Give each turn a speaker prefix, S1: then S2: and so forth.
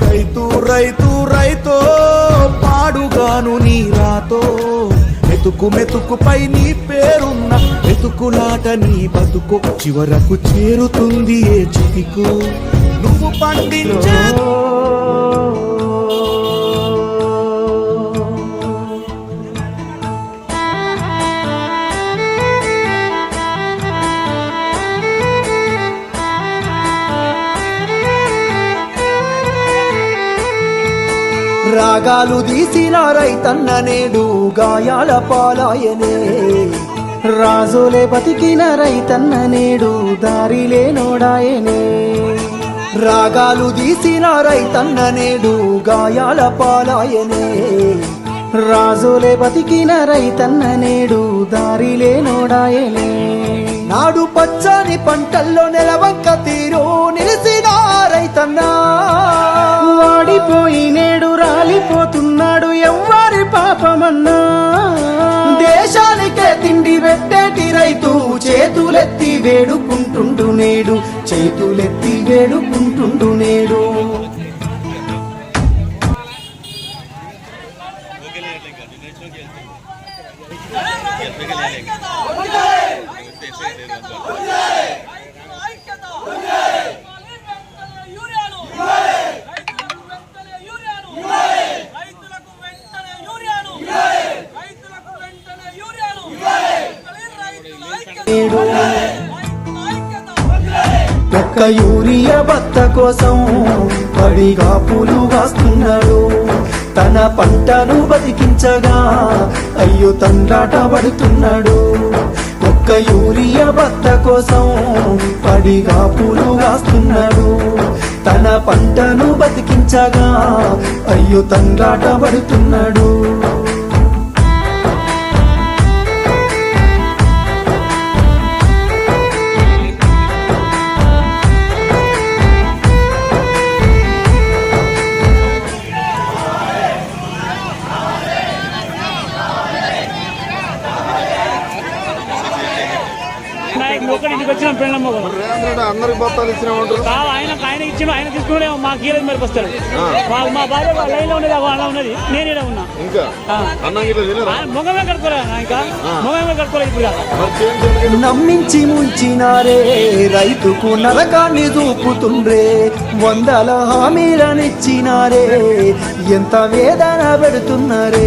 S1: రైతు రైతు రైతో పాడుగాను నీ రాతో మెతుకు మెతుకుపై నీ పేరున్న మెతుకులాట నీ బతుకు చివరకు చేరుతుంది ఏ చితికు నువ్వు పండించే
S2: రాగాలు తీసిన రైతన్న నేడు గాయాల పాలాయనే రాజులే బతికిన రైతన్న నేడు దారిలే నోడాయనే రాగాలు తీసిన రైతన్న నేడు గాయాల పాలాయనే రాజులే బతికిన రైతన్న నేడు దారిలే నోడాయనే నాడు పచ్చని పంటల్లో నెలవంక తీరు నిలిసిన రైతన్న వాడిపోయి నేడు రాలిపోతున్నాడు ఎవ్వరి పాపమన్నా దేశానికే తిండి పెట్టేటి రైతు చేతులెత్తి వేడుకుంటుండు నేడు చేతులెత్తి వేడుకుంటుండు నేడు ఒక్క యూరియా బత్త కోసం పడిగా పూలు కాస్తున్నాడు తన పంటను బతికించగా అయ్యో తండ్రాట పడుతున్నాడు ఒక్క యూరియా బత్త కోసం పడిగా పూలు కాస్తున్నాడు తన పంటను బతికించగా అయ్యో తండ్రాట పడుతున్నాడు
S3: అందరికి బత్తాలు ఇచ్చినామంటారు
S4: ఆయన ఇచ్చిన ఆయన తీసుకుంటే మా కీలకి మేరకు వస్తాడు మా భార్య లైన్ లో ఉన్నది అలా ఉన్నది నేను ఇలా ఉన్నా
S3: ఇంకా
S4: మొగమే కట్టుకోలే ఇంకా మొగమే కట్టుకోలేదు ఇప్పుడు
S2: నమ్మించి ముంచినారే రైతుకు నరకాన్ని చూపుతుండ్రే వందల హామీలనిచ్చినారే ఎంత వేదన పెడుతున్నారే